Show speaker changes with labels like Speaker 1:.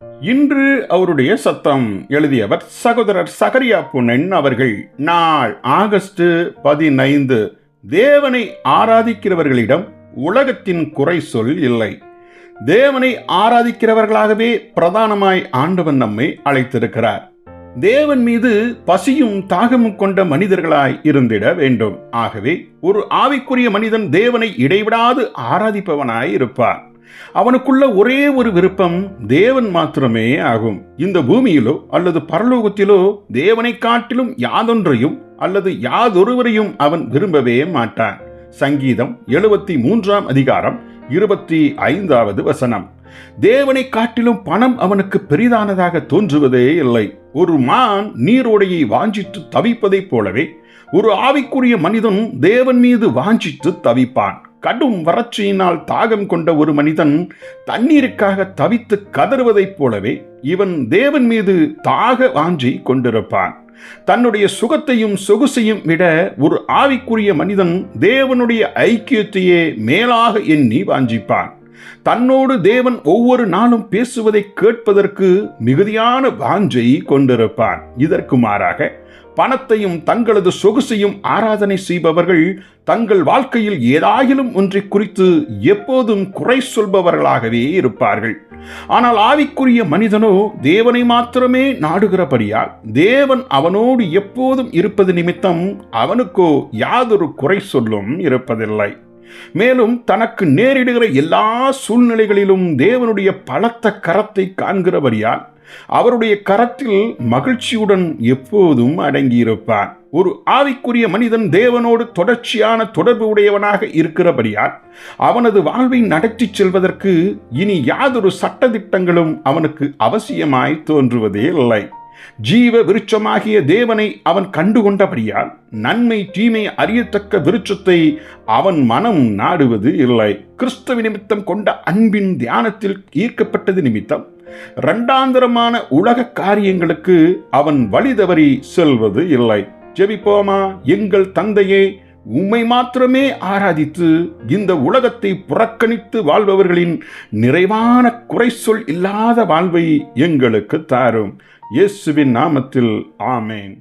Speaker 1: இன்று அவருடைய சத்தம். எழுதியவர் சகோதரர் சகரியா புனன் அவர்கள். நாள் ஆகஸ்ட் 15. தேவனை ஆராதிக்கிறவர்களிடம் உலகத்தின் குறை சொல் இல்லை. தேவனை ஆராதிக்கிறவர்களாகவே பிரதானமாய் ஆண்டவன் நம்மை அழைத்திருக்கிறார். தேவன் மீது பசியும் தாகமும் கொண்ட மனிதர்களாய் இருந்திட வேண்டும். ஆகவே ஒரு ஆவிக்குரிய மனிதன் தேவனை இடைவிடாது ஆராதிப்பவனாய் இருப்பார். அவனுக்குள்ள ஒரே ஒரு விருப்பம் தேவன் மாத்திரமே ஆகும். இந்த பூமியிலோ அல்லது பரலோகத்திலோ தேவனை காட்டிலும் யாதொன்றையும் அல்லது யாதொருவரையும் அவன் விரும்பவே மாட்டான். சங்கீதம் 73 25 வசனம். தேவனை காட்டிலும் பணம் அவனுக்கு பெரிதானதாக தோன்றுவதே இல்லை. ஒரு மான் நீரோடையை வாஞ்சித்து தவிப்பதைப் போலவே ஒரு ஆவிக்குரிய மனிதன் தேவன் மீது வாஞ்சித்து தவிப்பான். கடும் வறட்சியினால் தாகம் கொண்ட ஒரு மனிதன் தண்ணீருக்காக தவித்து கதறுவதைப் போலவே இவன் தேவன் மீது தாக வாஞ்சி கொண்டிருப்பான். தன்னுடைய சுகத்தையும் சொகுசையும் விட ஒரு ஆவிக்குரிய மனிதன் தேவனுடைய ஐக்கியத்தையே மேலாக எண்ணி வாஞ்சிப்பான். தன்னோடு தேவன் ஒவ்வொரு நாளும் பேசுவதை கேட்பதற்கு மிகுதியான வாஞ்சை கொண்டிருப்பான். இதற்கு மாறாக பணத்தையும் தங்களது சொகுசையும் ஆராதனை செய்பவர்கள் தங்கள் வாழ்க்கையில் ஏதாயிலும் ஒன்றை குறித்து எப்போதும் குறை சொல்பவர்களாகவே இருப்பார்கள். ஆனால் ஆவிக்குரிய மனிதனோ தேவனை மாத்திரமே நாடுகிறபடியால் தேவன் அவனோடு எப்போதும் இருப்பது நிமித்தம் அவனுக்கோ யாதொரு குறை சொல்லும் இருப்பதில்லை. மேலும் தனக்கு நேரிடுகிற எல்லா சூழ்நிலைகளிலும் தேவனுடைய பலத்த கரத்தை காண்கிறபடியால் அவருடைய கரத்தில் மகிழ்ச்சியுடன் எப்போதும் அடங்கியிருப்பான். ஒரு ஆவிக்குரிய மனிதன் தேவனோடு தொடர்ச்சியான தொடர்பு உடையவனாக இருக்கிறபடியால் அவனது வாழ்வை நடத்தி செல்வதற்கு இனி யாதொரு சட்டதிட்டங்களும் அவனுக்கு அவசியமாய் தோன்றுவதே இல்லை. ஜீவ விருட்சமாகிய தேவனை அவன் கண்டுகொண்டபடியால் நன்மை தீமை அறியத்தக்க விருட்சத்தை அவன் மனம் நாடுவது இல்லை. கிறிஸ்துவ நிமித்தம் கொண்ட அன்பின் தியானத்தில் ஈர்க்கப்பட்டது நிமித்தம் இரண்டாந்தரமான உலக காரியங்களுக்கு அவன் வழி தவறி செல்வது இல்லை. ஜெபிப்போமா. எங்கள் தந்தையே, உம்மை மாத்திரமே ஆராதித்து இந்த உலகத்தை புறக்கணித்து வாழ்பவர்களின் நிறைவான குறை சொல் இல்லாத வாழ்வை எங்களுக்கு தாரும். இயேசுவின் நாமத்தில் ஆமேன்.